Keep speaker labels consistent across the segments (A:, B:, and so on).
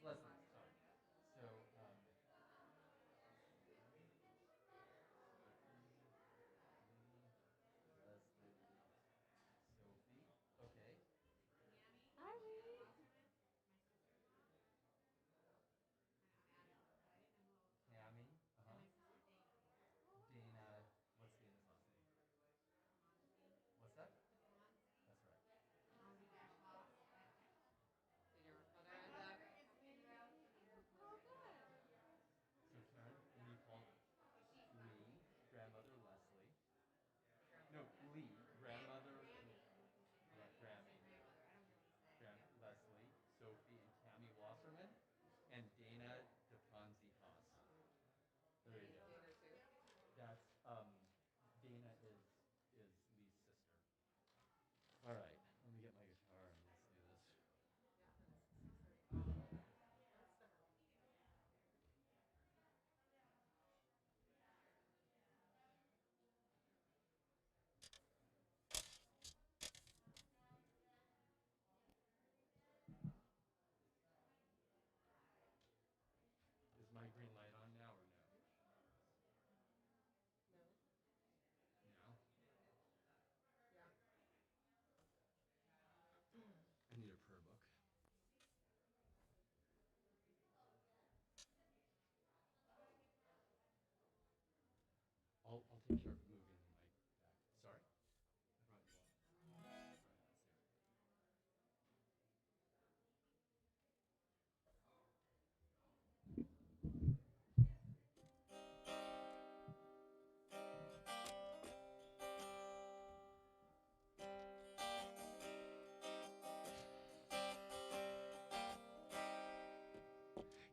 A: Leslie. Sorry. So, Leslie, Sophie. Okay. Tammy. Uh-huh. Dana. What's Dana's last name? What's that? That's right.
B: Did your mother end up?
A: So Karen, and you called Lee, grandmother Leslie. No, Lee, grandmother. Yeah, Grammy. Leslie, Sophie, and Tammy Wasserman, and Dana DeFranzi Haas. There you go.
B: Dana too.
A: That's Dana is Lee's sister. All right, let me get my guitar and let's do this. Is my green light on now or no?
B: No.
A: No.
B: Yeah.
A: I need a prayer book. I'll take care of moving the mic back. Sorry? I brought you all. All right, let's do it.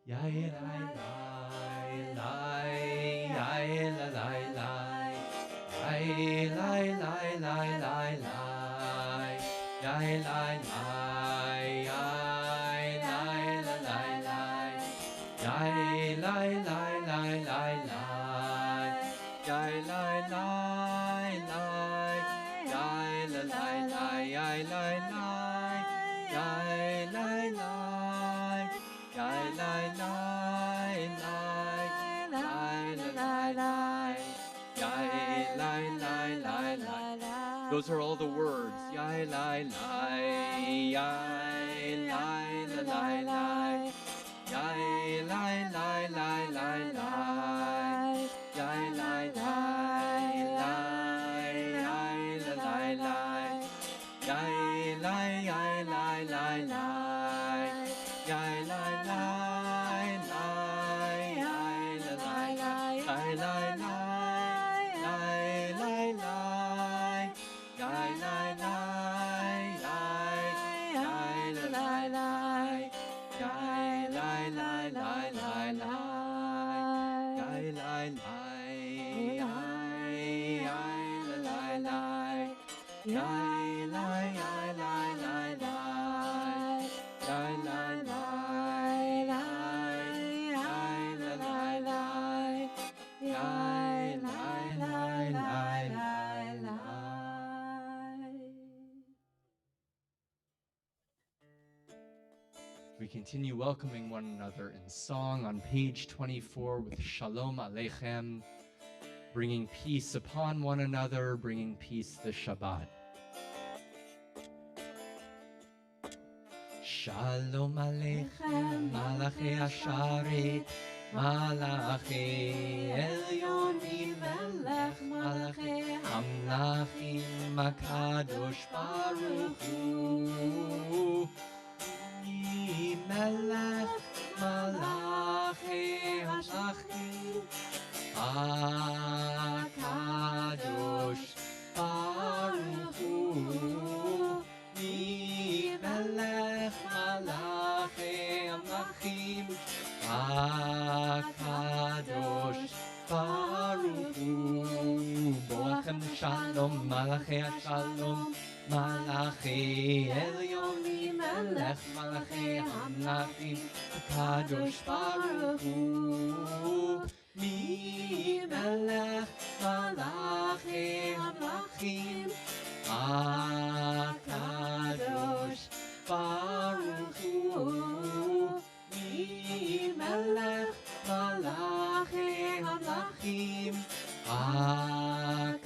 A: Yai lai lai lai yai la lai lai yai lai lai lai lai lai yai lai lai yai lai la lai lai yai lai lai lai lai lai yai lai lai lai yai la lai lai yai lai lai yai lai lai yai lai lai lai yai lai lai yai lai lai lai lai. Those are all the words. Yai lai lai yai lai la lai lai yai lai lai lai lai lai yai lai lai lai yai la lai lai yai lai yai lai lai lai yai lai lai lai yai la lai lai yai lai lai lai lai lai yai lai lai lai yai la lai lai yai lai lai lai lai lai yai lai lai yai la lai lai yai lai yai lai lai lai yai lai lai lai yai la lai lai yai lai lai lai lai lai. We continue welcoming one another in song on page 24 with Shalom Aleichem, bringing peace upon one another, bringing peace the Shabbat. Shalom Aleichem, Malachi Asharet, Malachi Elyonim Melech, Malachi Amlachim, Makadosh Baruch Hu. Melech Malachi Hamlachim HaKadosh Baruch Hu Melech Malachi Hamlachim HaKadosh Baruch Hu Boachem Shalom Malachi Shalom Malachi Elyonim Melech Malachi Hamlachim Kadosh Baruch Hu Mi Melech Malachi Hamlachim HaKadosh Baruch Hu Mi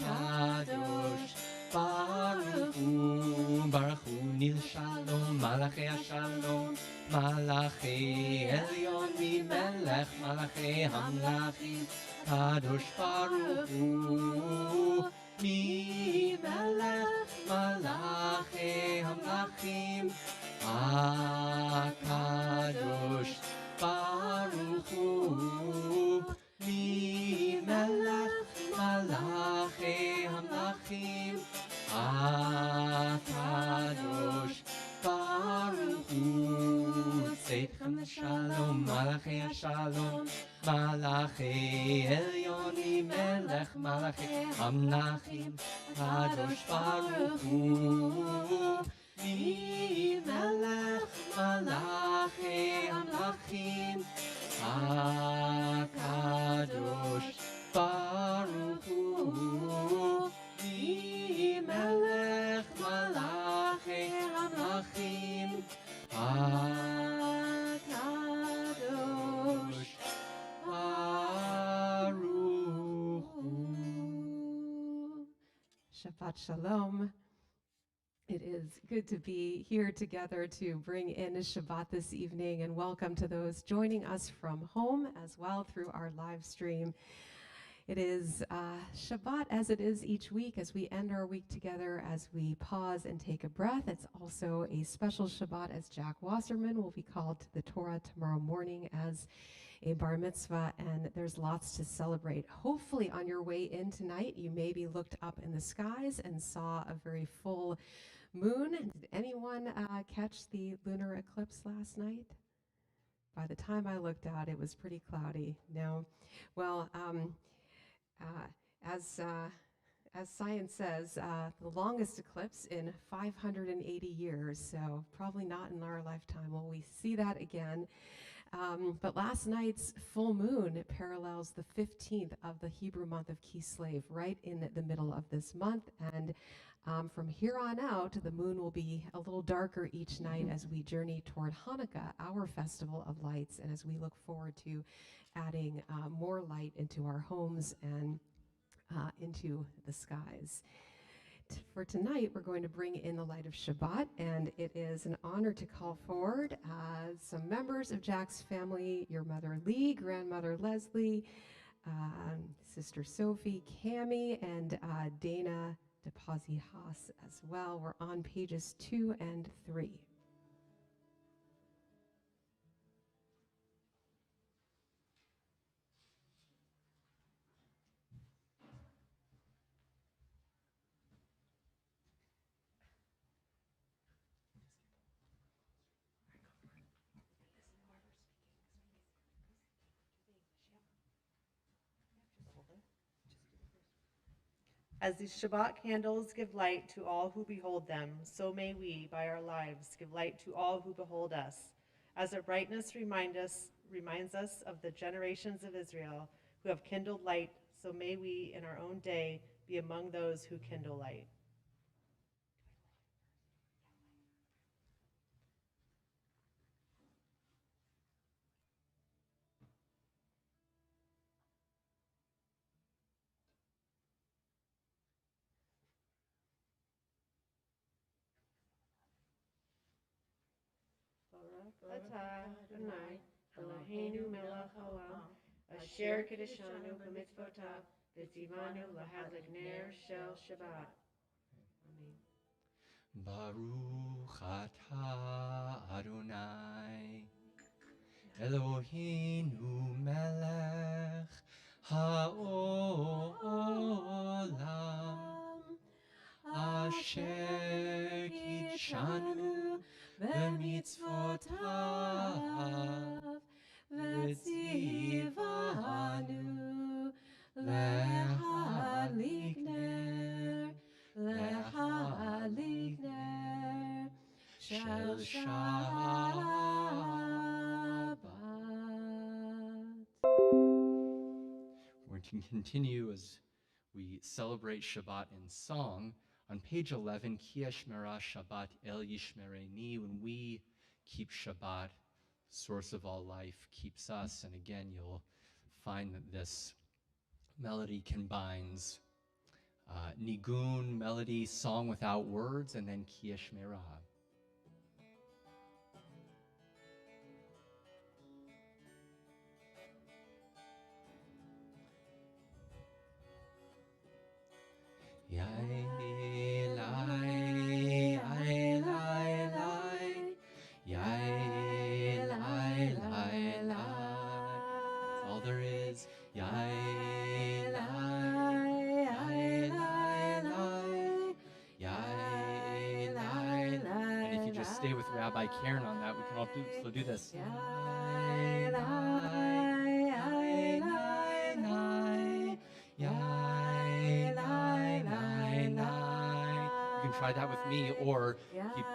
A: HaKadosh Baruch Hu Nil Shalom Malachi HaShalom Malachi Elyon Melech Malachi Hamlachim Kadosh Baruch Hu Melech Malachi Hamlachim HaKadosh Baruch Hu Melech Malachi Hamlachim HaKadosh Baruch Hu Tzedchem Shalom Malachi HaShalom Malachi Elyon Melech Malachi Hamlachim Kadosh Baruch Hu Melech Malachi Hamlachim HaKadosh Baruch Hu Melech Malachi Hamlachim HaKadosh Baruch Hu.
C: Shabbat Shalom. It is good to be here together to bring in Shabbat this evening, and welcome to those joining us from home as well through our live stream. It is Shabbat as it is each week as we end our week together, as we pause and take a breath. It's also a special Shabbat as Jack Wasserman will be called to the Torah tomorrow morning as a bar mitzvah, and there's lots to celebrate. Hopefully on your way in tonight, you maybe looked up in the skies and saw a very full moon. Did anyone catch the lunar eclipse last night? By the time I looked out, it was pretty cloudy. No? Well, as science says, the longest eclipse in 580 years, so probably not in our lifetime will we see that again. But last night's full moon parallels the 15th of the Hebrew month of Kislev, right in the middle of this month. And from here on out, the moon will be a little darker each night as we journey toward Hanukkah, our festival of lights, and as we look forward to adding more light into our homes and into the skies. For tonight, we're going to bring in the light of Shabbat, and it is an honor to call forward some members of Jack's family, your mother Lee, grandmother Leslie, sister Sophie, Cammie, and Dana DePazzi Haas as well. We're on pages 2 and 3.
D: As these Shabbat candles give light to all who behold them, so may we, by our lives, give light to all who behold us. As their brightness reminds us of the generations of Israel who have kindled light, so may we, in our own day, be among those who kindle light. Atah Adonai Eloheinu melech haolam asher kiddushanu b'mitzvotav v'tzivanu lahadlik ner shel Shabbat. Amen.
A: Baruch atah Adonai Eloheinu melech haolam asher kiddushanu b'mitzvotav v'tzivanu lahadlik ner shel Shabbat. We're going to continue as we celebrate Shabbat in song. On page 11, Ki Yishmera Shabbat El Yishmereni, when we keep Shabbat, source of all life, keeps us. And again, you'll find that this melody combines nigun, melody, song without words, and then ki eshmera. That's all there is. And if you just stay with Rabbi Karen on that, we can also do this. You can try that with me, or keep.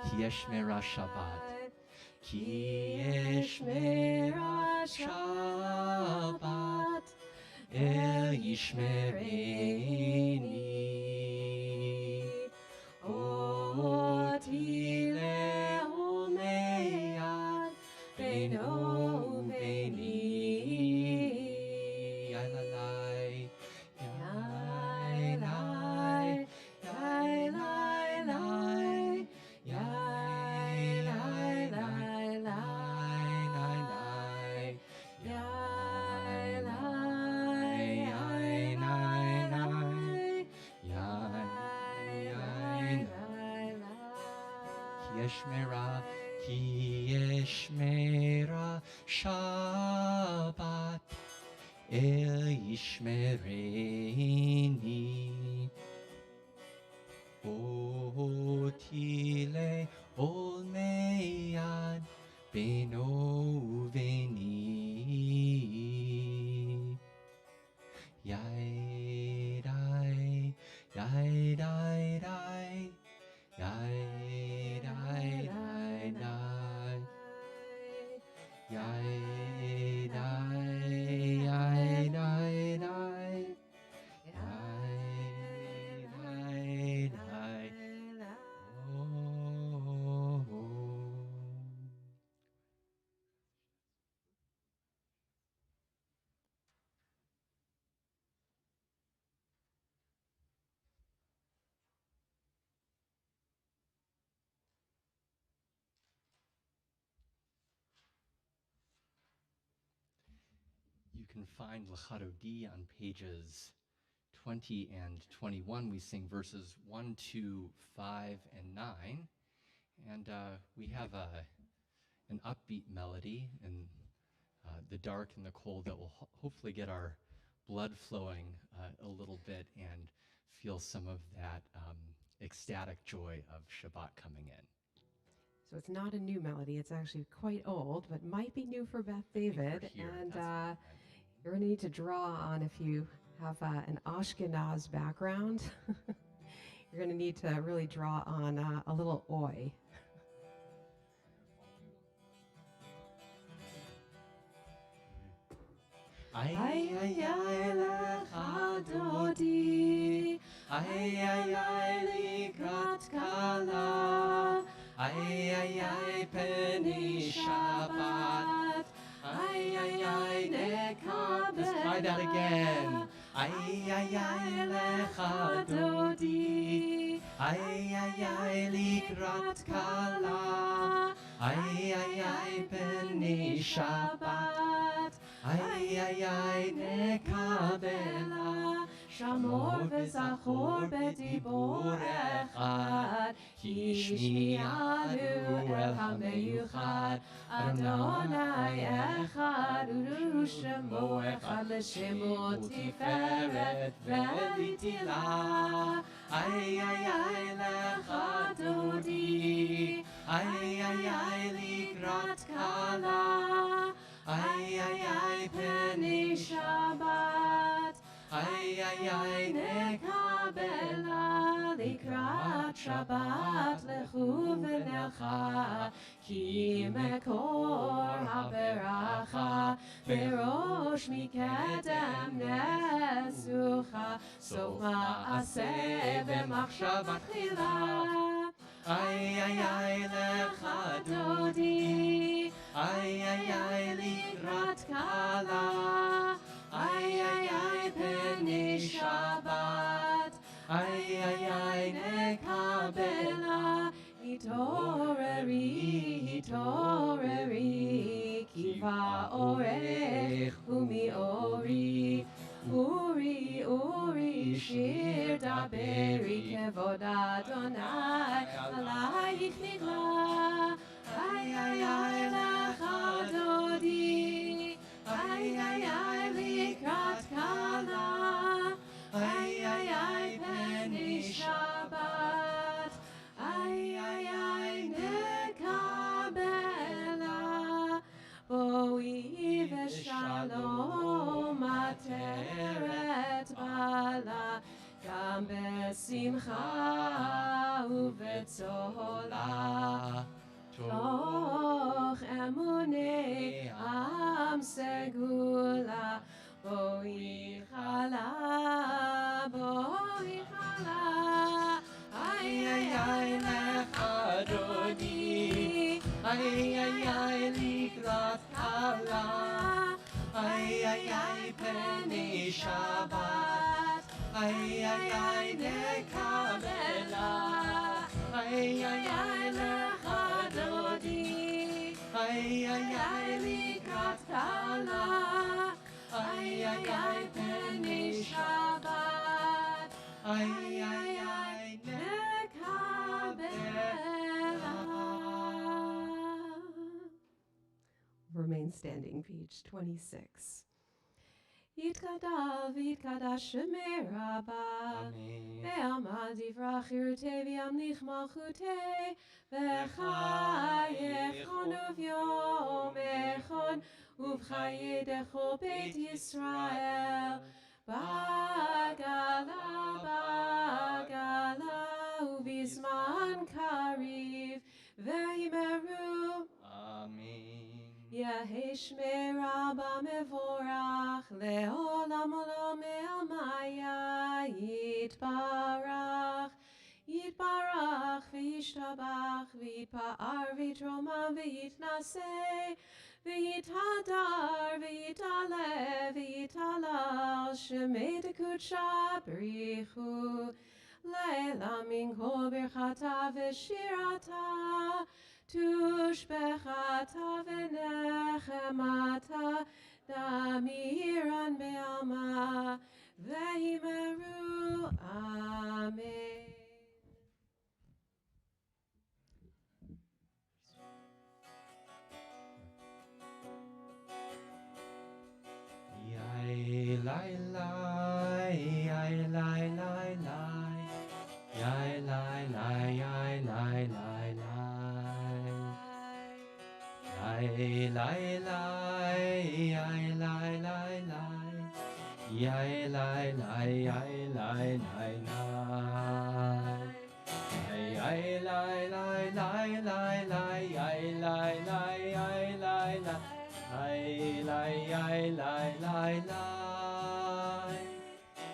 A: Ki eshmera Shabbat. Ki eshmera Shabbat. El yishmereni. Oti le'omeyad beino ubeini. Yalalai, yalalai, yalalai, Ki eshmera Shabbat el yishmereni. Oti le'omeyad beino ubeini. Yai dai, yai dai dai, yai dai dai dai, yai dai, yai dai dai, yai dai dai. Oh. You can find L'Chadodi on pages 20 and 21. We sing verses 1, 2, 5, and 9. And we have an upbeat melody in the dark and the cold that will hopefully get our blood flowing a little bit and feel some of that ecstatic joy of Shabbat coming in.
C: So it's not a new melody. It's actually quite old, but might be new for Beth David. And you're going to need to draw on, if you have an Ashkenaz background, you're going to need to really draw on a little oi. Ay, ay, ay, lecha dodi, ay, ay, ay, likrat kala, ay, ay, ay, peni Shabbat, ay, ay, ay, nekabel. Let's try that again. Ay, ay, ay, lecha dodi, ay, ay, ay, likrat kala, ay, ay, ay, peni Shabbat. Ay, ay, ay, nekabela, shamor v'zachor b'dibur echad, ki shmi'anu el hameyuchad, Adonai echad, u'shemo echad, l'shemo tiferet v'litila. Ay, ay, ay, lecha dodi, ay, ay, ay, likrat kala, ay, ay, ay, peni Shabbat, ay, ay, ay, nekabela, likrat Shabbat, lechu v'necha, ki mekor haberacha, v'rosh mikedem nesucha, sof ma'aseh v'machshav tchila.
A: Ay, ay, ay, lecha dodi. Ay, ay, ay, likrat kala. Ay, ay, ay, peni Shabbat. Ay, ay, ay, nekabela. Hitoreri, hitoreri, kiva orech umi ori. Uri, uri, shir daberi, kevod Adonai, alayich nigla. Ay, ay, ay, lecha dodi. Ay, ay, ay, likrat kala. Ay, ay, ay, peni Shabbat. Ay, ay, ay, nekabela. Boi v'shalom ateret bala. Gam besimcha uvetzola. Toch emunei am segula. Boi chala, boi chala. Ay, ay, ay, lecha dodi. Ay, ay, ay, likrat kala. Ay, ay, ay, peni Shabbat. Ay, ay, ay, nekabela. Ay, ay, ay, lecha dodi. Ay, ay, ay, likrat kala. Ay, ay, ay, peni Shabbat. Ay, ay, ay, nekabela. Remain standing, page 26. Yitkadav, yitkadash shemei rabba. Ve'amad yivrach yirtei v'yamlich malchutei. V'chayech chonuv yom echon. Uvchayedecho beit Yisrael. Bagala, bagala, uvizman kariv. Ve'imeru. Amen. Yehi shmei rabba mevorach, le'olam olam me'amaya, yitbarach, yitbarach, v'yishtabach, v'yitpa'ar, v'yitromam, v'yitnaseh, v'yithadar, v'yitale, v'yitalal, shemei dekudsha b'richu, le'la minko birchata v'shirata, Tushbechata v'nechemata damiran be'alma ve'imeru. Amen. Yai lai lai, yai lai lai lai, yai lai lai, yai lai lai lai. Yai lai lai, yai lai lai lai, yai lai lai, yai lai lai lai. Yai lai lai lai lai lai, yai lai lai, yai lai lai. Yai lai yai lai lai lai.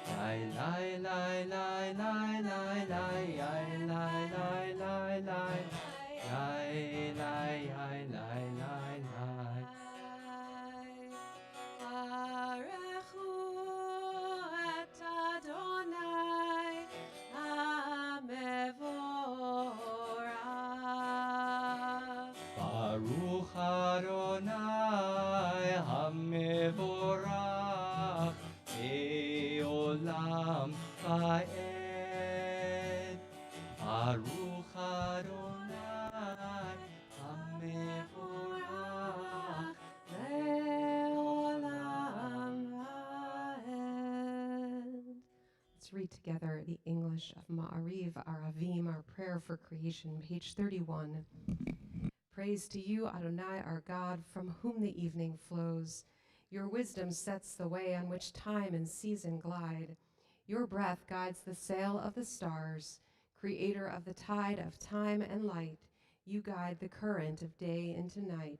A: Yai lai lai lai lai lai lai, yai lai lai lai lai. Yai lai yai lai lai lai. Barechu et Adonai hamevorach. Baruch Adonai hamevorach eolam va'ed. Baruch Adonai hamevorach le'olam va'ed. Let's read together the English of Ma'ariv, our Avim, our prayer for creation, page 31. Praise to you, Adonai, our God, from whom the evening flows. Your wisdom sets the way on which time and season glide. Your breath guides the sail of the stars. Creator of the tide of time and light, you guide the current of day into night.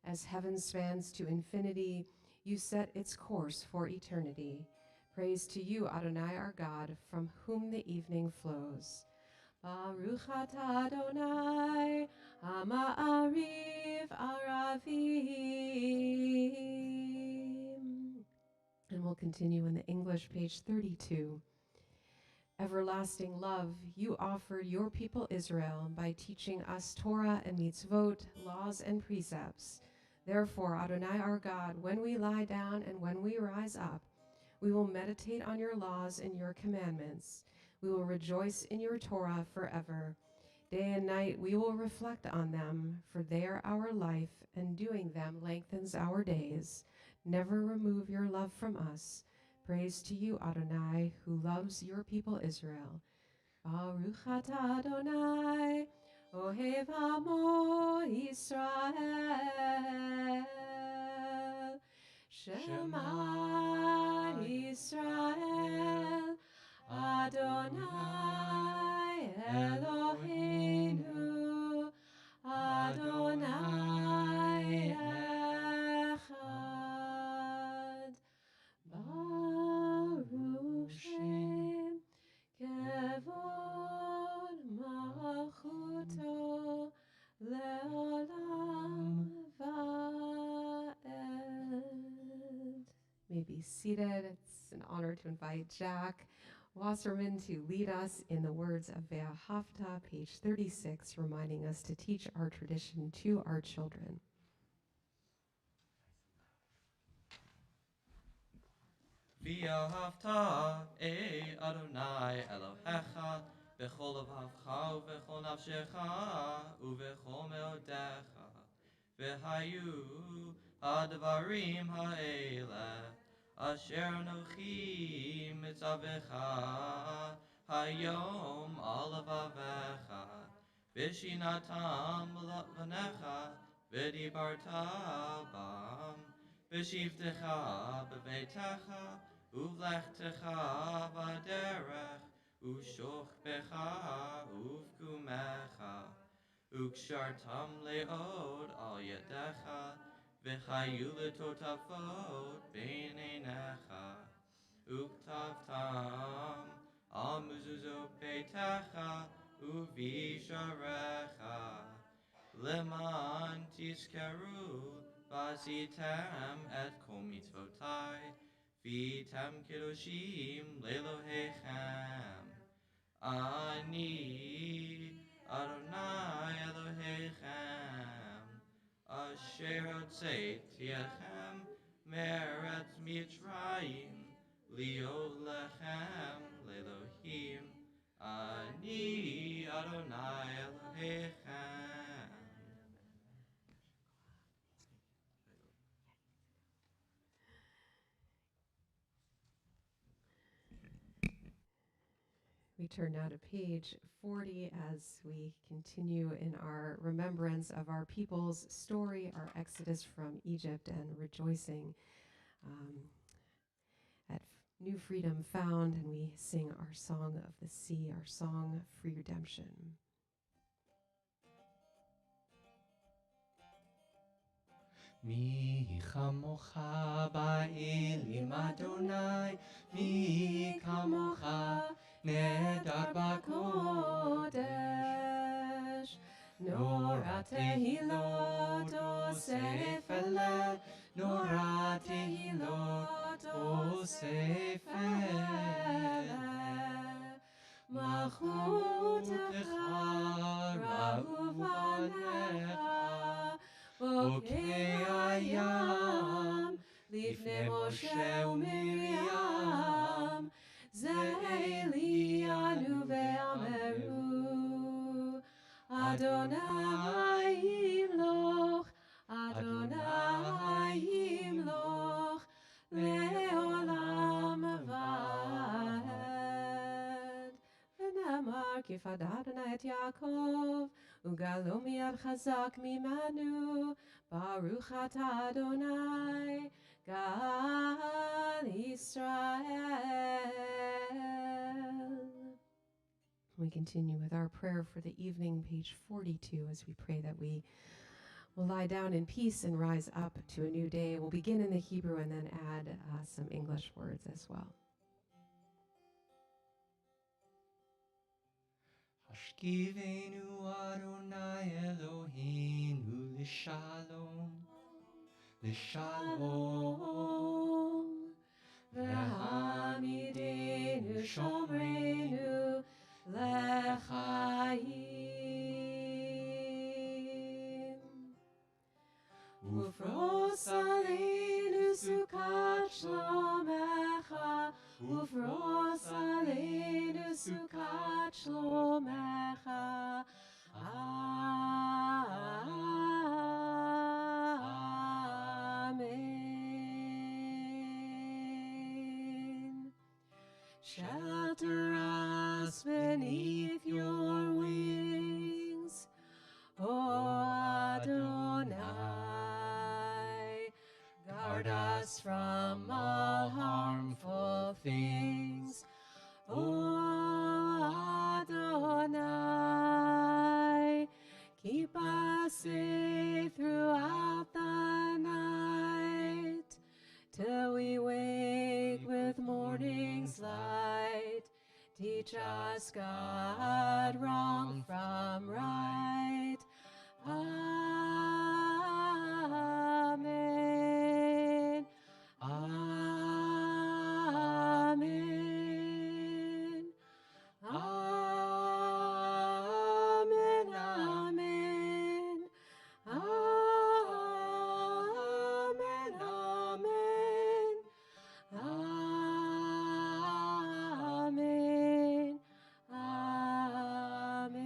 A: As heaven spans to infinity, you set its course for eternity. Praise to you, Adonai, our God, from whom the evening flows.
C: Baruch atah Adonai, Ha'ma'ariv Aravim. And we'll continue in the English, page 32. Everlasting love, you offered your people Israel by teaching us Torah and mitzvot, laws and precepts. Therefore, Adonai our God, when we lie down and when we rise up, we will meditate on your laws and your commandments. We will rejoice in your Torah forever. Day and night we will reflect on them, for they are our life, and doing them lengthens our days. Never remove your love from us. Praise to you, Adonai, who loves your people Israel. Baruch atah Adonai, Ohev Amo Yisrael. Shema Yisrael, Adonai Eloheinu, Adonai Echad. Baruch Shem Kevod Malchuto Leolam Vaed. May be seated. It's an honor to invite Jack Wasserman to lead us in the words of Ve'ahavta, page 36, reminding us to teach our tradition to our children.
E: V'ahavta Adonai Elohecha b'chol levavcha u'b'chol nafshecha u'b'chol meodecha v'hayu ha'dvarim ha'ele asher anochi mitzavecha hayom al levavecha v'shinatam l'panecha v'dibarta bam v'shivtecha b'veitecha uvlechtecha v'derech u'shochbecha uvkumecha ukshartam leod al yedecha v'chayu letotafot b'neinecha uktavtam al mezuzot beitecha uvisharecha leman tiskeru Vasitem et kol mitzvotai, vitem kedoshim lelohechem. Ani Adonai Elohechem, asher hotzeit tiechem meretz Mitzrayim, liot lechem lelohim. Ani Adonai Elohechem.
C: We turn now to page 40 as we continue in our remembrance of our people's story, our exodus from Egypt, and rejoicing at new freedom found. And we sing our song of the sea, our song for redemption.
A: Mi chamocha ba'elim Adonai, mi kamocha nedar b'kodesh. Nora tehilot osef eleh, nora tehilot osef eleh. Malchutecha ra'uv anecha, בוקי הים, לפני משה ומרים, זה אלינו ואמרו, אדוני ימלוך, אדוני ימלוך, לעולם ועד. ונאמר כי פדה אדוני את יעקב, וגלו מיד חזק ממנו, Baruch atah Adonai, God Israel. We continue with our prayer for the evening, page 42, as we pray that we will lie down in peace and rise up to a new day. We'll begin in the Hebrew and then add some English words as well. Shkivenu Adonai Eloheinu L'Shalom, L'Shalom. V'hamidenu Shomrenu L'Chaim. Ufros aleinu Sukkot Shlomecha, Ufros aleinu Sukkot Shlomecha. Amen. Shelter us beneath your wings, O Adonai. Guard us from all harmful things, O Adonai. Keep us safe throughout the night, till we wake with morning's light. Teach us, God, wrong from right. Amen. Amen. Amen. Amen. Amen. Amen. Amen.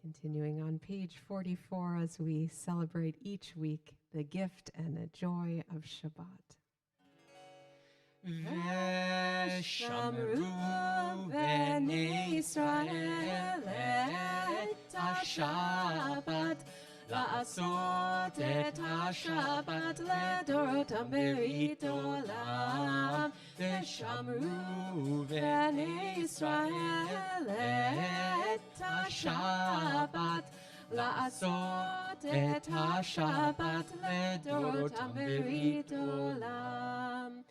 A: Continuing on page 44 as we celebrate each week the gift and the joy of Shabbat. V'shamru b'nei Yisrael et ha-Shabbat, la'asot et ha-Shabbat ledorotam berit olam. V'shamru b'nei Yisrael et ha-Shabbat, la'asot et ha-Shabbat ledorotam berit olam.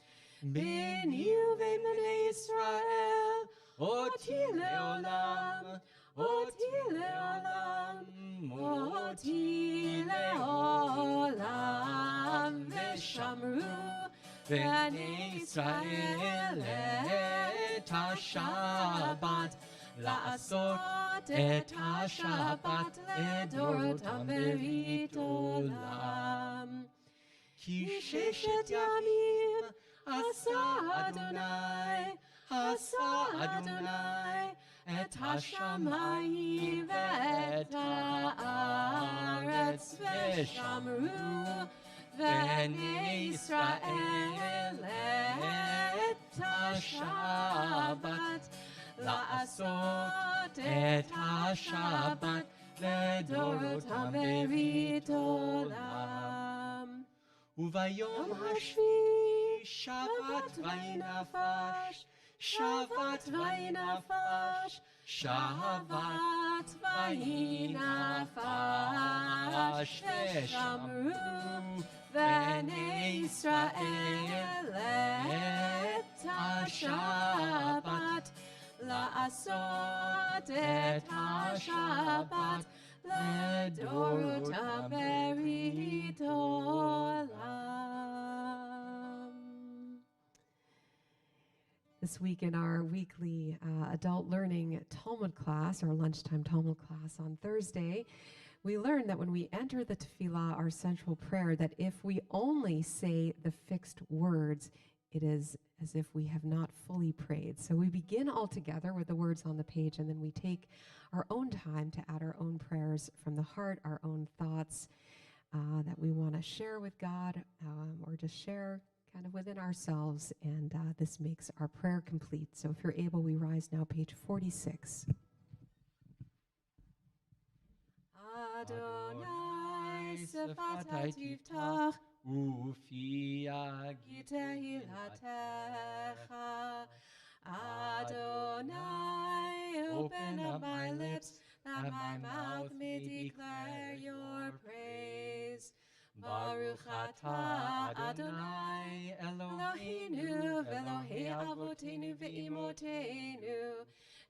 A: Beni uvein Israel, oti leolam, oti leolam, oti leolam. V'shamru b'nei Israel et ha-Shabbat, la'asot et ha-Shabbat ledorotam berit olam. Ki sheshet yamim Asa Adonai, et hashamayim ve'et haaretz. V'shamru b'nei Yisrael et ha-Shabbat, la'asot et ha-Shabbat ledorotam berit olam. Uvayom hashvi Shabbat vaynafash, Shabbat vaynafash, Shabbat vaynafash. V'shamru b'nei Yisrael et ha-Shabbat, la'asot et ha-Shabbat ledorotam berit olam. This week in our weekly adult learning Talmud class, our lunchtime Talmud class on Thursday, we learned that when we enter the tefillah, our central prayer, that if we only say the fixed words, it is as if we have not fully prayed. So we begin all together with the words on the page, and then we take our own time to add our own prayers from the heart, our own thoughts that we want to share with God, or just share kind of within ourselves, and this makes our prayer complete. So if you're able, we rise now, page 46. Adonai sefatai tiftach Ufi
C: Tehillatcha. Adonai, open up my lips, that my mouth may declare your praise. Baruch atah Adonai Eloheinu v'Elohei avotenu v'imotenu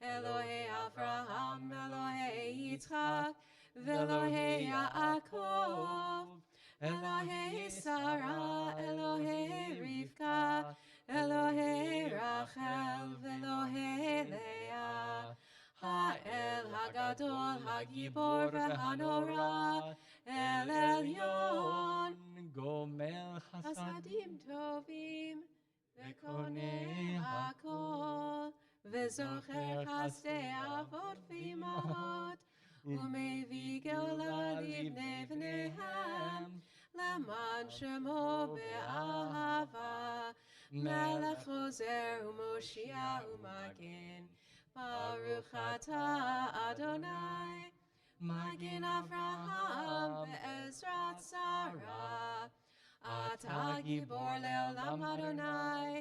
C: Elohei Avraham Elohei Yitzchak v'Elohei Yaakov Elohei Sarah Elohei Rivka Elohei Rachel v'Elohei Leah Ha'el Hagadol Hagibor v'Hanora El Elyon
A: Gomel
C: Chasadim Tovim V'konei Hakol V'zocher Chasdei Avot V'imahot U'mevi Geula Livnei V'nehem L'man Shemo Be'ahava Melech Ozer U'Moshiach U'Magen Baruch atah Adonai Magen Avraham Be'ezrat Sarah Atah Gibor Le'olam Adonai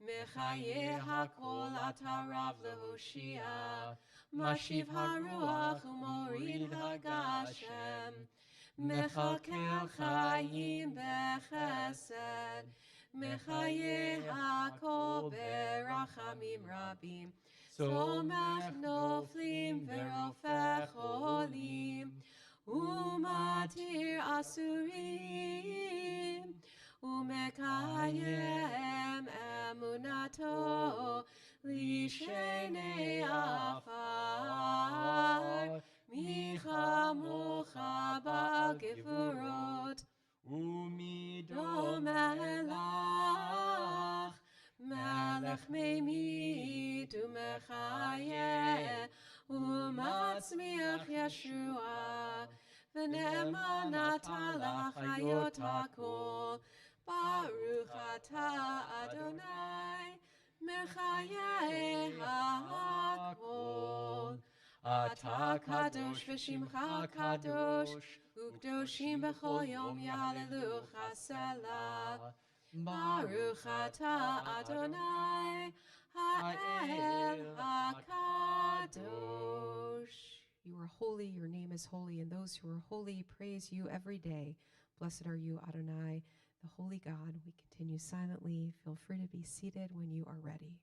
C: Mechaye HaKol Atah Rav Lehoshia Mashiv HaRuach U'Morid HaGashem Mechakel Chayim Bechesed Mechaye HaKol Berachamim Rabim Somach Noflim Verofech Olim Umatir Asurim Umekayem Emunato Lishenei Afar Micha Mocha Bagevurot Umidomelach Melech Meimid Umechayeh Umatzmiach Yeshua V'ne'eman atah l'chayot hakol Baruch atah Adonai Mechayeh hakol Atah kadosh v'shimcha kadosh U'kdoshim b'chol yom yahalelucha selah Baruch atah Adonai Ha'el HaKadosh. You are holy, your name is holy, and those who are holy praise you every day. Blessed are you, Adonai, the holy God. We continue silently. Feel free to be seated when you are ready.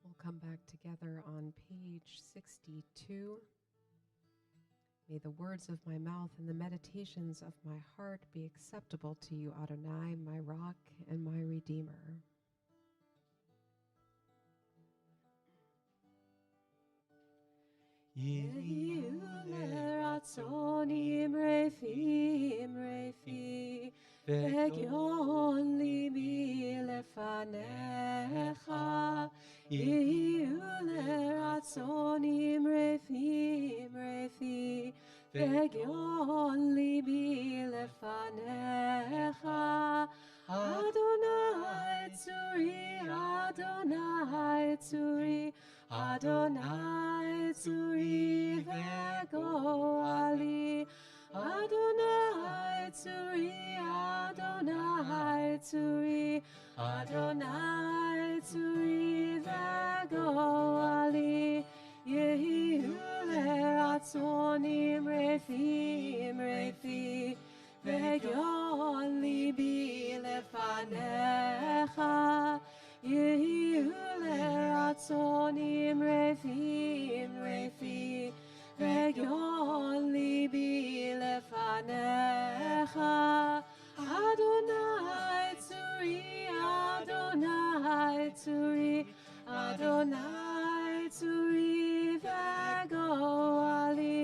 C: We'll come back together on page 62. May the words of my mouth and the meditations of my heart be acceptable to you, Adonai, my rock and my redeemer. Yehiyu leratzonim refi vegion libi lefanecha Yehiyu leratzonim refi vegion libi lefanecha Adonai tzuri Adonai tzuri Adonai tzuri vegoali Adonai tzuri Adonai tzuri Adonai tzuri v'goali, yehiyu leratzonim refi, v'gyon libi lefanecha, yehiyu leratzonim refi, v'gyon libi lefanecha. Adonai tzuri, Adonai tzuri, Adonai tzuri v'goali.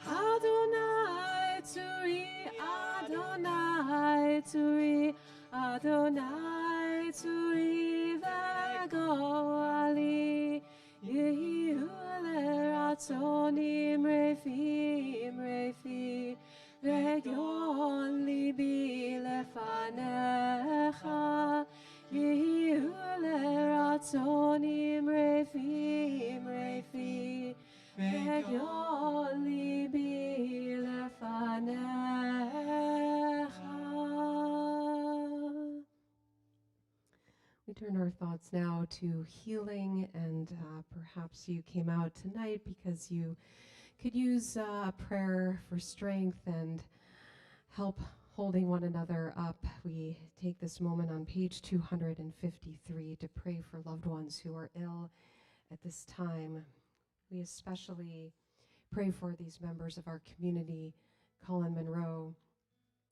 C: Adonai tzuri, Adonai tzuri, Adonai tzuri v'goali. Yehiyu leratzonim refi, v'gyon libi lefanecha, yehiyu leratzonim refi, v'gyon libi lefanecha. We turn our thoughts now to healing, and perhaps you came out tonight because you could use a prayer for strength and help holding one another up. We take this moment on page 253 to pray for loved ones who are ill at this time. We especially pray for these members of our community: Colin Monroe,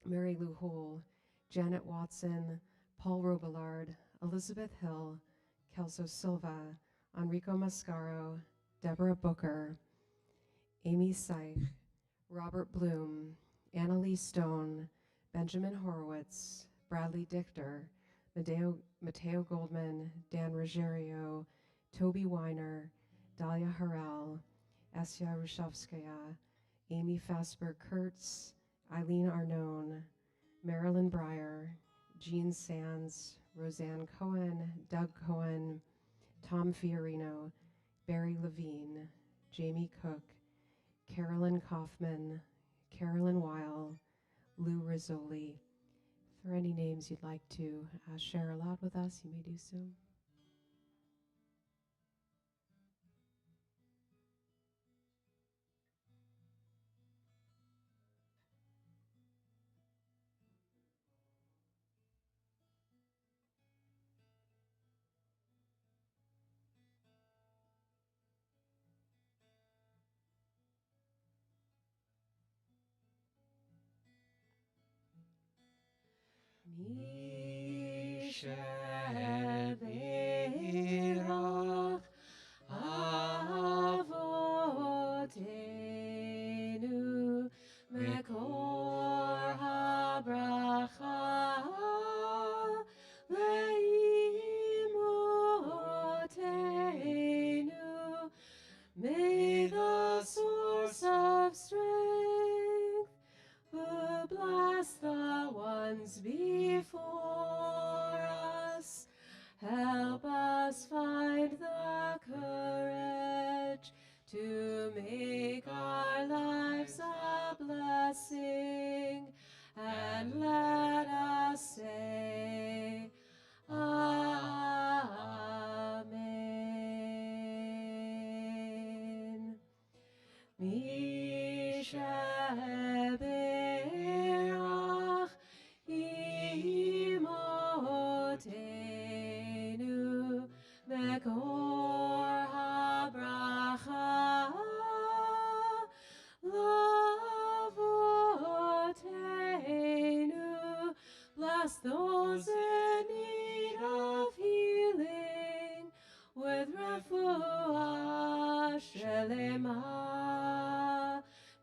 C: Mary Lou Hole, Janet Watson, Paul Robillard, Elizabeth Hill, Kelso Silva, Enrico Mascaro, Deborah Booker, Amy Seif, Robert Bloom, Annalee Stone, Benjamin Horowitz, Bradley Dichter, Mateo Goldman, Dan Ruggiero, Toby Weiner, Dahlia Harrell, Asya Rushovskaya, Amy Fasper Kurtz, Eileen Arnone, Marilyn Breyer, Jean Sands, Roseanne Cohen, Doug Cohen, Tom Fiorino, Barry Levine, Jamie Cook, Carolyn Kaufman, Carolyn Weil, Lou Rizzoli. If there are any names you'd like to share aloud with us, you may do so. Misheberach Avotenu Mekor HaBracha Leimotenu. May the source of strength bless the ones before us. Help us find the courage to make our lives a blessing, and let us say, Amen. Misheberach imotenu mekor habracha lavotenu. Bless those in need of healing with refuah shelema,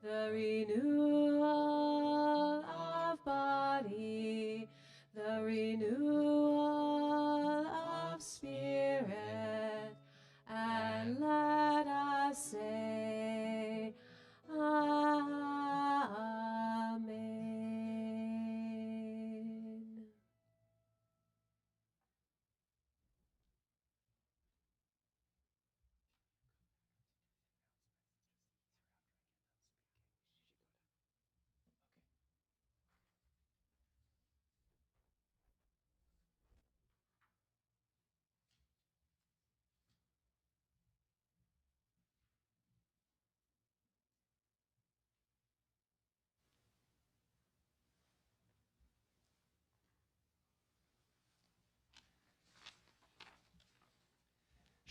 C: the renewal of body, the renewal of spirit,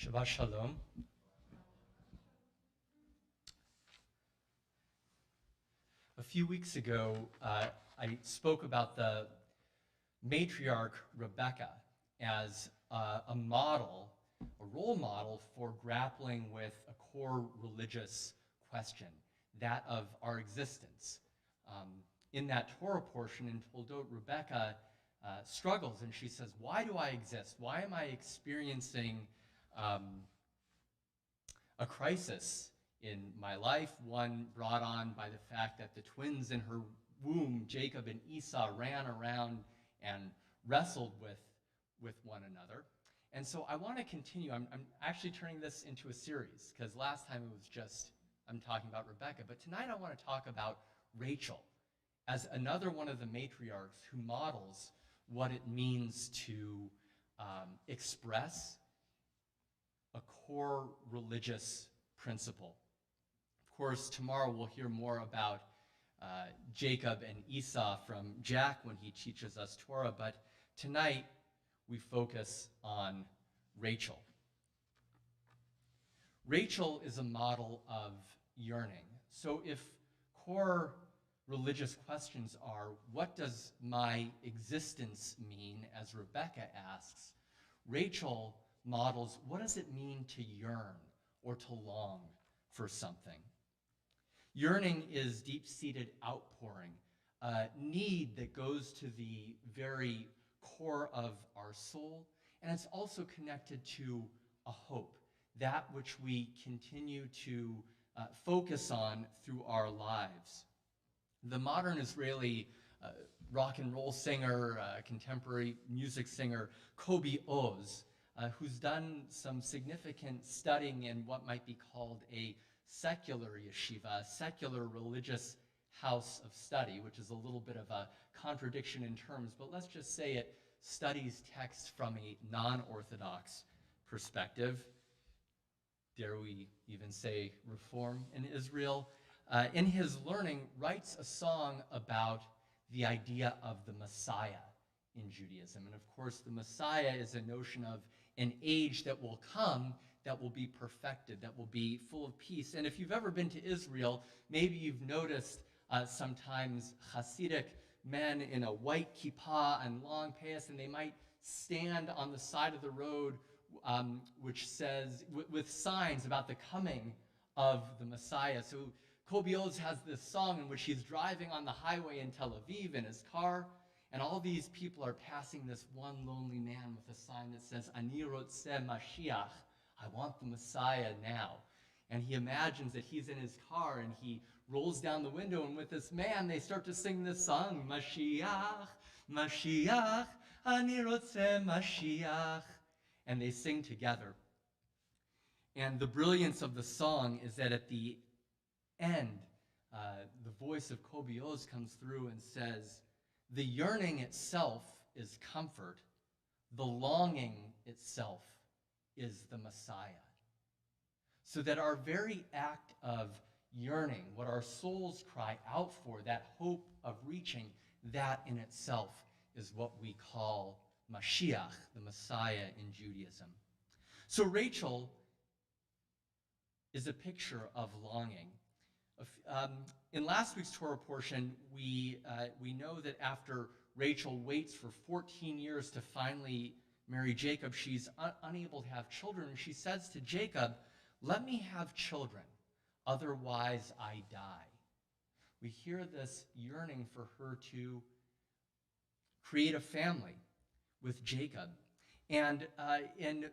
A: Shabbat Shalom. A few weeks ago, I spoke about the matriarch Rebecca as a model, a role model for grappling with a core religious question, that of our existence. In that Torah portion in Toldot, Rebecca struggles and she says, why do I exist? Why am I experiencing a crisis in my life, one brought on by the fact that the twins in her womb, Jacob and Esau, ran around and wrestled with one another. And so I want to continue. I'm actually turning this into a series, because last time it was just, I'm talking about Rebecca. But tonight I want to talk about Rachel as another one of the matriarchs who models what it means to express a core religious principle. Of course, tomorrow we'll hear more about Jacob and Esau from Jack when he teaches us Torah, but tonight we focus on Rachel. Rachel is a model of yearning. So if core religious questions are, what does my existence mean, as Rebecca asks, Rachel models, what does it mean to yearn or to long for something? Yearning is deep-seated outpouring, a need that goes to the very core of our soul, and it's also connected to a hope, that which we continue to focus on through our lives. The modern Israeli rock and roll singer, contemporary music singer, Kobe Oz, who's done some significant studying in what might be called a secular yeshiva, a secular religious house of study, which is a little bit of a contradiction in terms, but let's just say it studies text from a non-Orthodox perspective. Dare we even say reform in Israel? In his learning, writes a song about the idea of the Messiah in Judaism. And of course, the Messiah is a notion of an age that will come, that will be perfected, that will be full of peace. And if you've ever been to Israel, maybe you've noticed sometimes Hasidic men in a white kippah and long payas, and they might stand on the side of the road which says, with signs about the coming of the Messiah. So Kobe Oz has this song in which he's driving on the highway in Tel Aviv in his car, and all these people are passing this one lonely man with a sign that says, Ani rotzeh Mashiach, I want the Messiah now. And he imagines that he's in his car, and he rolls down the window, and with this man, they start to sing this song, Mashiach, Mashiach, Ani rotzeh Mashiach. And they sing together. And the brilliance of the song is that at the end, the voice of Kobe Oz comes through and says, the yearning itself is comfort. The longing itself is the Messiah. So that our very act of yearning, what our souls cry out for, that hope of reaching, that in itself is what we call Mashiach, the Messiah in Judaism. So Rachel is a picture of longing. In last week's Torah portion, we know that after Rachel waits for 14 years to finally marry Jacob, she's unable to have children. And she says to Jacob, let me have children, otherwise I die. We hear this yearning for her to create a family with Jacob. And in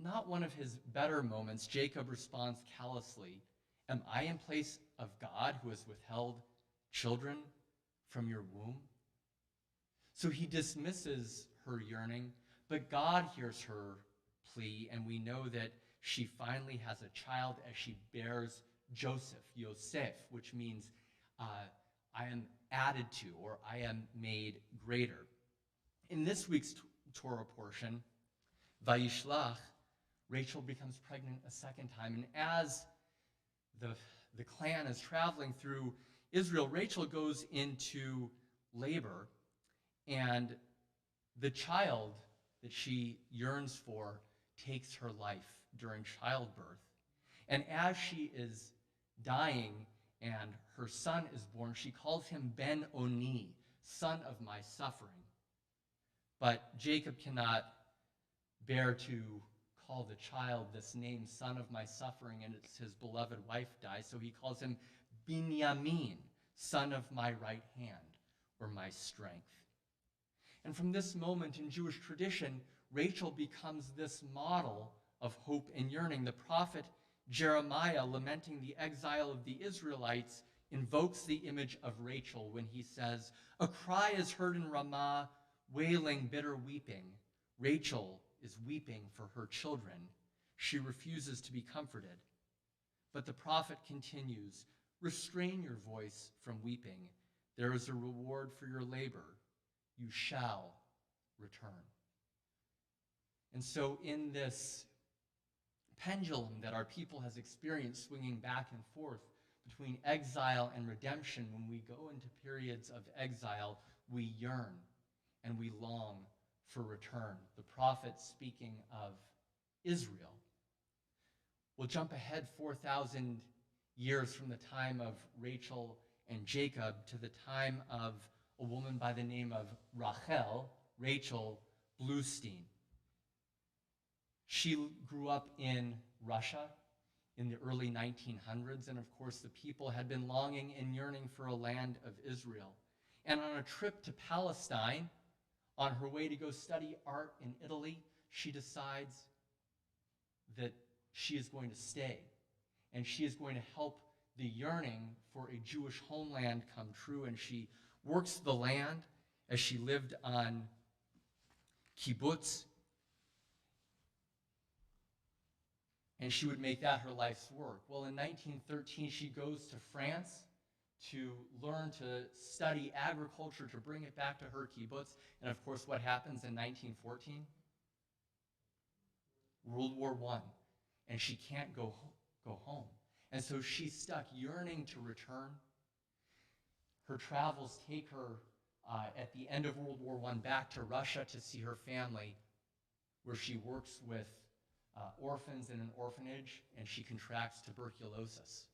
A: not one of his better moments, Jacob responds callously, am I in place of God who has withheld children from your womb? So he dismisses her yearning, but God hears her plea, and we know that she finally has a child as she bears Joseph, Yosef, which means I am added to, or I am made greater. In this week's Torah portion, Vayishlach, Rachel becomes pregnant a second time, and as the clan is traveling through Israel, Rachel goes into labor, and the child that she yearns for takes her life during childbirth. And as she is dying and her son is born, she calls him Ben Oni, son of my suffering. But Jacob cannot bear to call the child this name, son of my suffering, and it's his beloved wife dies, so he calls him Binyamin, son of my right hand, or my strength. And from this moment in Jewish tradition, Rachel becomes this model of hope and yearning. The prophet Jeremiah, lamenting the exile of the Israelites, invokes the image of Rachel when he says, "A cry is heard in Ramah, wailing, bitter weeping. Rachel is weeping for her children. She refuses to be comforted." But the prophet continues, "Restrain your voice from weeping. There is a reward for your labor. You shall return." And so in this pendulum that our people has experienced, swinging back and forth between exile and redemption, when we go into periods of exile, we yearn and we long for return. The prophet speaking of Israel. We'll jump ahead 4,000 years from the time of Rachel and Jacob to the time of a woman by the name of Rachel Bluestein. She grew up in Russia in the early 1900s, and of course the people had been longing and yearning for a land of Israel. And on a trip to Palestine, on her way to go study art in Italy, she decides that she is going to stay, and she is going to help the yearning for a Jewish homeland come true, and she works the land as she lived on kibbutz, and she would make that her life's work. Well, in 1913, she goes to France to learn to study agriculture, to bring it back to her kibbutz. And of course, what happens in 1914? World War I, and she can't go home. And so she's stuck yearning to return. Her travels take her at the end of World War I back to Russia to see her family, where she works with orphans in an orphanage, and she contracts tuberculosis.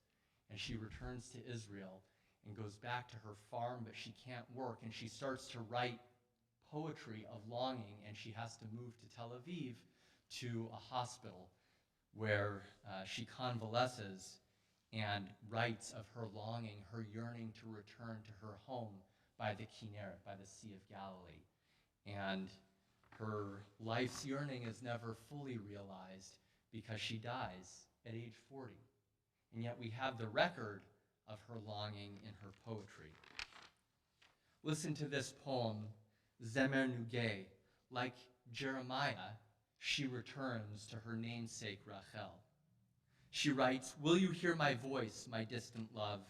A: And she returns to Israel and goes back to her farm, but she can't work. And she starts to write poetry of longing, and she has to move to Tel Aviv to a hospital where she convalesces and writes of her longing, her yearning to return to her home by the Kinneret, by the Sea of Galilee. And her life's yearning is never fully realized because she dies at age 40. And yet we have the record of her longing in her poetry. Listen to this poem, Zemer Nugeh. Like Jeremiah, she returns to her namesake Rachel. She writes, "Will you hear my voice, my distant love?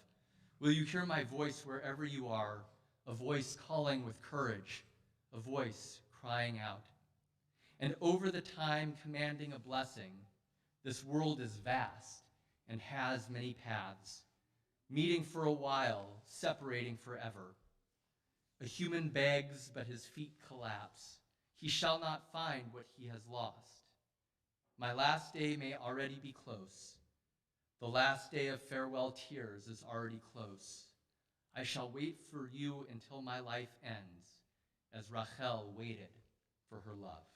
A: Will you hear my voice wherever you are, a voice calling with courage, a voice crying out? And over the time commanding a blessing, this world is vast and has many paths, meeting for a while, separating forever. A human begs, but his feet collapse. He shall not find what he has lost. My last day may already be close. The last day of farewell tears is already close. I shall wait for you until my life ends, as Rachel waited for her love."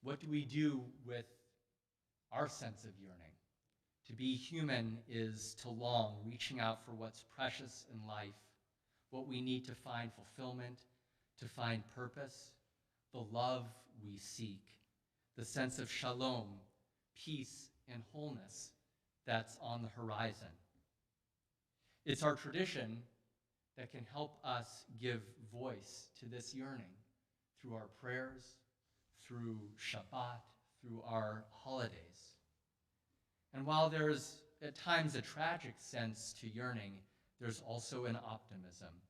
A: What do we do with our sense of yearning? To be human is to long, reaching out for what's precious in life, what we need to find fulfillment, to find purpose, the love we seek, the sense of shalom, peace, and wholeness that's on the horizon. It's our tradition that can help us give voice to this yearning through our prayers, through Shabbat, through our holidays. And while there's at times a tragic sense to yearning, there's also an optimism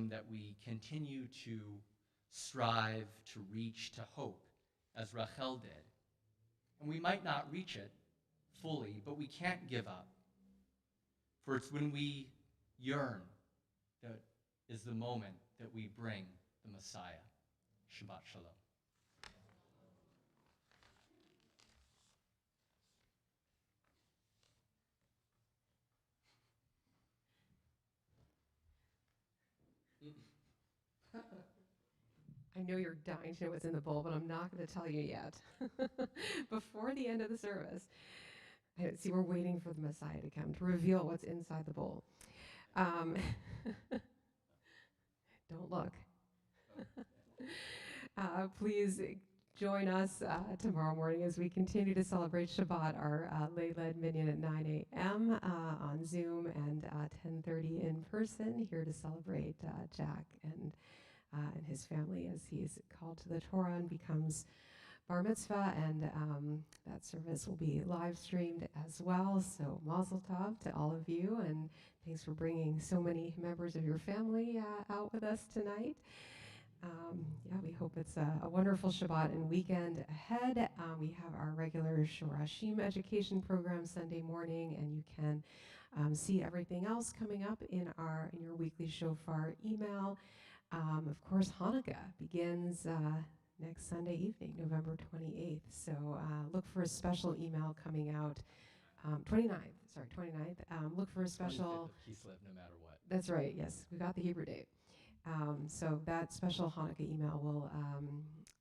A: that we continue to strive to reach, to hope, as Rachel did. And we might not reach it fully, but we can't give up. For it's when we yearn that is the moment that we bring the Messiah. Shabbat Shalom.
C: I know you're dying to know what's in the bowl, but I'm not going to tell you yet. Before the end of the service, see, we're waiting for the Messiah to come to reveal what's inside the bowl. Don't look. Please join us tomorrow morning as we continue to celebrate Shabbat, our lay-led minyan at 9 a.m. On Zoom and 10:30 in person, here to celebrate Jack and his family as he's called to the Torah and becomes bar mitzvah, and that service will be live streamed as well. So mazel tov to all of you, and thanks for bringing so many members of your family out with us tonight. We hope it's a wonderful Shabbat and weekend ahead. We have our regular Shorashim education program Sunday morning, and you can see everything else coming up in your weekly shofar email. Of course, Hanukkah begins next Sunday evening, November 28th. So look for a special email coming out 29th. Look for a special.
A: 25th of Kislev, no matter what.
C: That's right. Yes, we got the Hebrew date. So that special Hanukkah email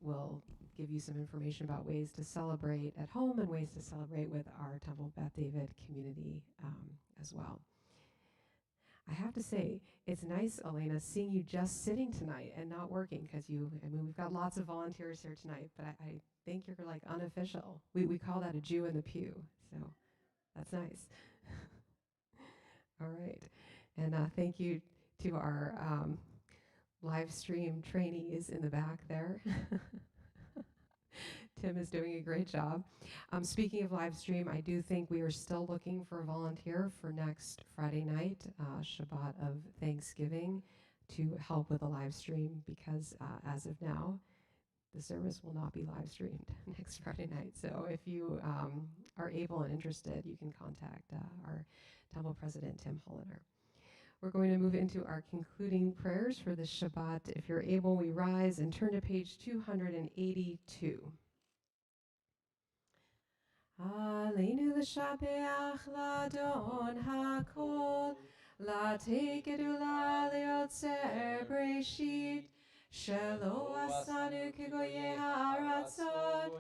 C: will give you some information about ways to celebrate at home and ways to celebrate with our Temple Beth David community as well. I have to say, it's nice, Elena, seeing you just sitting tonight and not working, because we've got lots of volunteers here tonight, but I think you're like unofficial. We call that a Jew in the pew, so that's nice. All right, and thank you to our live stream trainees in the back there. Tim is doing a great job. Speaking of live stream, I do think we are still looking for a volunteer for next Friday night, Shabbat of Thanksgiving, to help with the live stream, because as of now, the service will not be live streamed next Friday night. So if you are able and interested, you can contact our Temple President, Tim Holliner. We're going to move into our concluding prayers for this Shabbat. If you're able, we rise and turn to page 282. Aleinu l'shabeach l'adon hakol, l'tekedula liotzer breshit, shelo asanu kegoye ha'aratzot,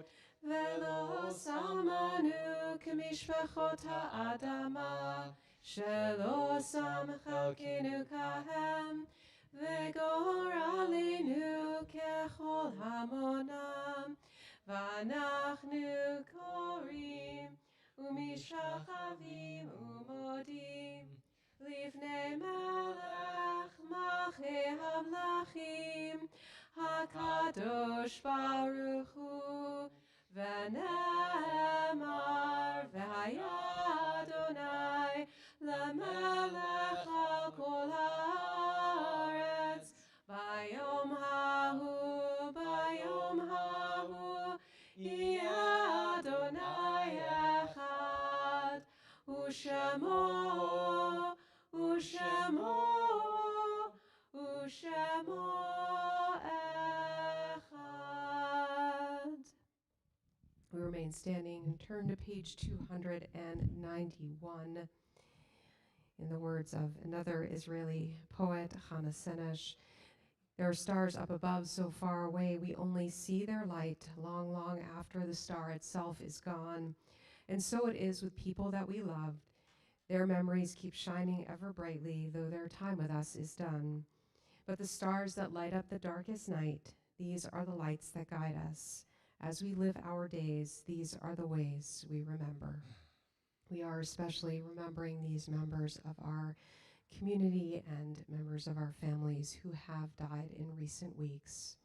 C: velo samanu kemishpachot ha'adama, shelo samchalkenu kahem, vegoralenu kechol hamonam, Vanachnu korim umishachavim umodim livnei melech machne hamlachim hakadosh baruch hu v'ne'emar v'haya Adonai lemelech al kol haaretz bayom hahu Adonai echad, u'shemo echad. We remain standing and turn to page 291. In the words of another Israeli poet, Hannah Senesh, there are stars up above so far away, we only see their light long, long after the star itself is gone. And so it is with people that we loved. Their memories keep shining ever brightly, though their time with us is done. But the stars that light up the darkest night, these are the lights that guide us. As we live our days, these are the ways we remember. We are especially remembering these members of our community and members of our families who have died in recent weeks.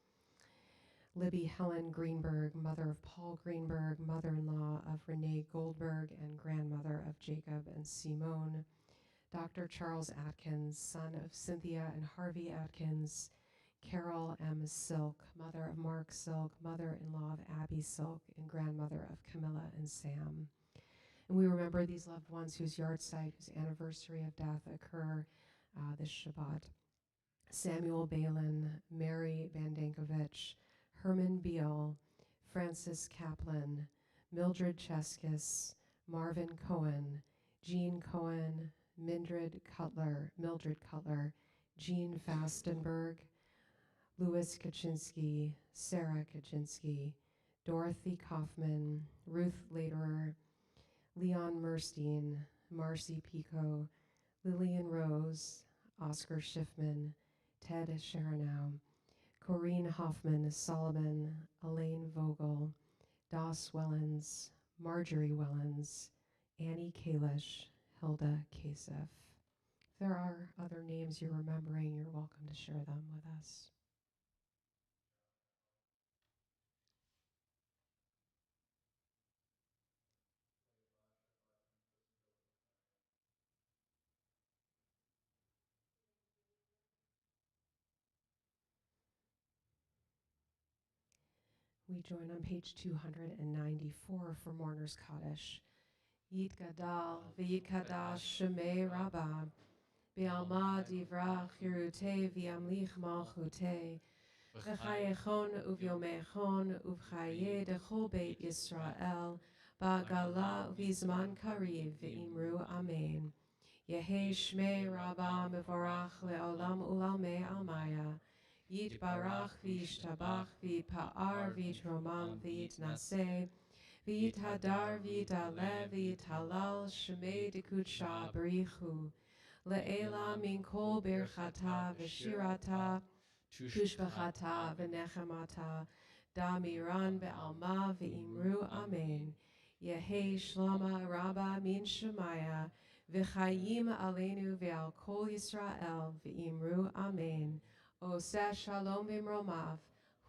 C: Libby Helen Greenberg, mother of Paul Greenberg, mother-in-law of Renee Goldberg, and grandmother of Jacob and Simone. Dr. Charles Atkins, son of Cynthia and Harvey Atkins. Carol M. Silk, mother of Mark Silk, mother-in-law of Abby Silk, and grandmother of Camilla and Sam. And we remember these loved ones whose yahrzeit, whose anniversary of death occur this Shabbat. Samuel Balin, Mary Bandankovich, Herman Beale, Francis Kaplan, Mildred Cheskis, Marvin Cohen, Jean Cohen, Mildred Cutler, Jean Fastenberg, Louis Kaczynski, Sarah Kaczynski, Dorothy Kaufman, Ruth Lederer, Leon Merstein, Marcy Pico, Lillian Rose, Oscar Schiffman, Ted Sharanow, Corinne Hoffman Solomon, Elaine Vogel, Doss Wellens, Marjorie Wellens, Annie Kalish, Hilda Kasef. If there are other names you're remembering, you're welcome to share them with us. We join on page 294 for Mourner's Kaddish. Yit Gadal, V'yit Kadash, Shemei Rabbah, Be'alma Divrach, Yerutei, V'yamlich Malchutei, V'chayechon, Uvyomechon, Uvchaye, Dechol Beit Yisrael, Ba'gala, V'zman Kariv, V'imru Amen. Yehi Shmei Rabbah, Mevorach, Le'olam Ulalmei Almaya, Yit Barach, V'yishtabach, V'yitpa'ar, V'yitromam, V'yitnaseh, V'yit hadar, v'yit alev, v'yit halal, shemei dekudsha barichu. Le'ela min kol birchata, v'shirata, tushbachata, v'nechemata, damiran be'alma, v'imru amen. Yehi shlama rabba min shemaya, v'chayim aleinu ve'al kol Yisrael, v'imru amen. Oseh shalom v'imromav,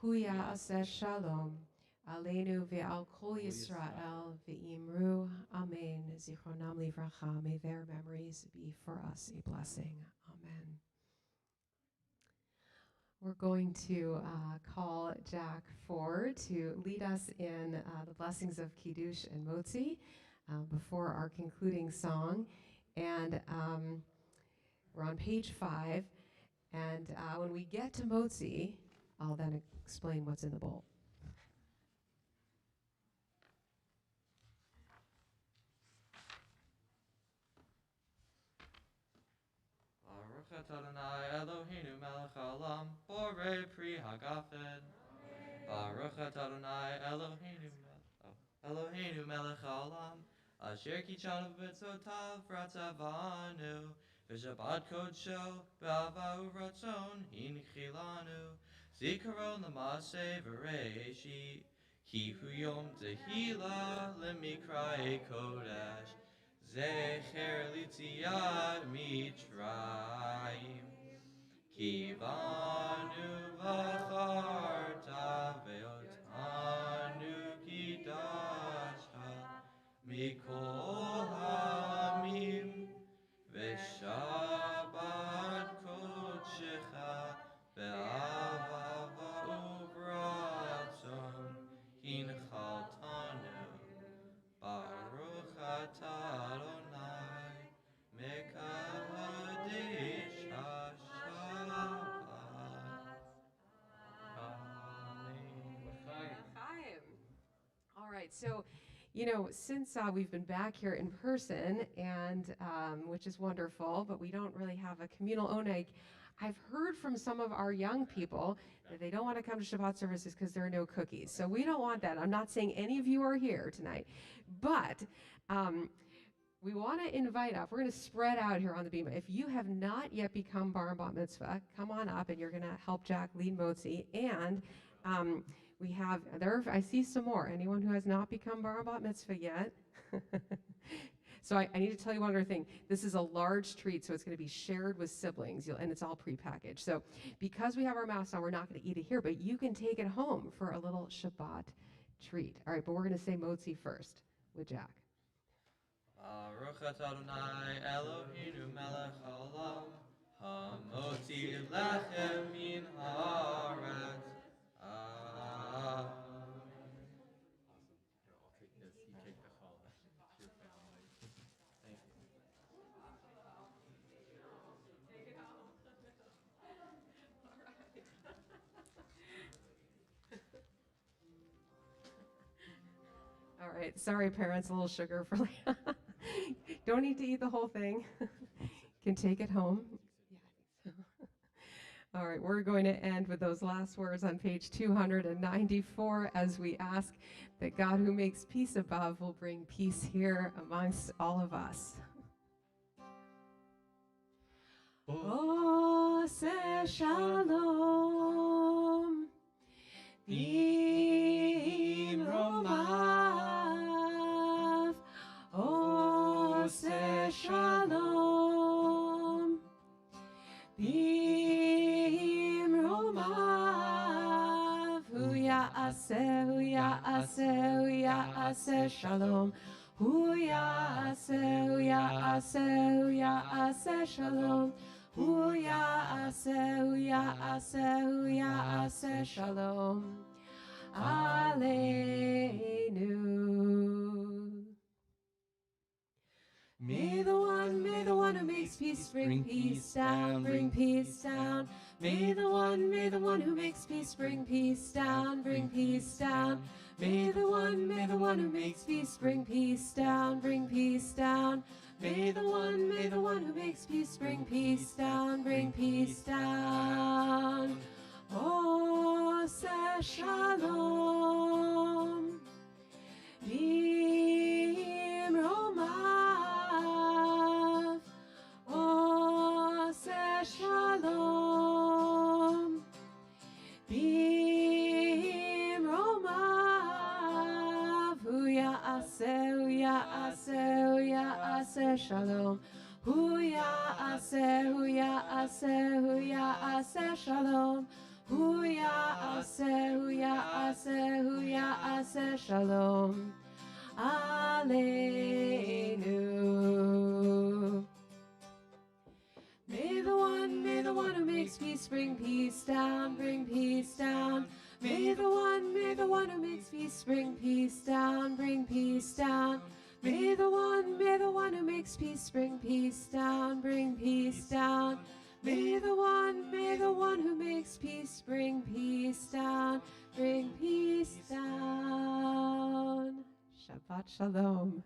C: huya aseh shalom. Aleinu ve'al kol Yisrael ve'imru amen. Zichronam livracha. May their memories be for us a blessing. Amen. We're going to call Jack Ford to lead us in the blessings of Kiddush and Motzi before our concluding song. And we're on page 5. And when we get to Motzi, I'll then explain what's in the bowl.
E: Baruch Adonai Eloheinu melech haolam, borei pri hagafen. Baruch Adonai Eloheinu melech haolam, asher kichanu b'mitzotav v'ratzavanu, v'shabbat kodsho b'ava u'ratzon hinchilanu, zikaron l'maseh v'reishi, ki hu yom tehila l'mikrae kodesh, zecher l'tziat mitzrayim. Kivanu v'charta ve'otanu kidashta mikol ha'amim v'shabbat kodshecha be'avava u'v'ratzon hinchaltanu Baruch atah Adonai mekadesh
C: All right, so, since we've been back here in person, and which is wonderful, but we don't really have a communal oneg, I've heard from some of our young people that they don't want to come to Shabbat services because there are no cookies. So we don't want that. I'm not saying any of you are here tonight, but we want to invite up. We're going to spread out here on the beam. If you have not yet become bar and bat mitzvah, come on up, and you're going to help Jack lead Motzi. And we have there. I see some more. Anyone who has not become bar and bat mitzvah yet? So I need to tell you one other thing. This is a large treat, so it's going to be shared with siblings, and it's all prepackaged. So because we have our masks on, we're not going to eat it here, but you can take it home for a little Shabbat treat. All right, but we're going to say Motzi first with Jack.
E: Baruch Adonai Eloheinu melech haolam, hamotzi lechem min haaretz. Amen.
A: Here, I'll take this. You take the challah to your family. Thank you.
C: Take it home. All right. right. Sorry, parents, a little sugar for don't need to eat the whole thing. Can take it home. Yeah, I think so. All right, we're going to end with those last words on page 294 as we ask that God who makes peace above will bring peace here amongst all of us. Ose shalom, b'imromav. Ose shalom, b'imromav. Hu ya'aseh shalom. Hu ya'aseh shalom. Hu ya'aseh shalom. Aleinu. May the one who makes peace bring peace down, bring peace down. May the one who makes peace bring peace down, bring peace down. May the one who makes peace bring peace down, bring peace down. May the one who makes peace bring peace down, bring peace down. Ose shalom, b'imromav. Ose shalom, b'imromav. Hu ya'aseh shalom. Hu ya'aseh shalom. Hu ya'aseh shalom. Aleinu. May the one who makes peace bring peace down, bring peace down. May the one who makes peace bring peace down, bring peace down. May the one who makes peace bring peace down, bring peace down. May the one who makes peace bring peace down, bring peace down. Shabbat Shalom.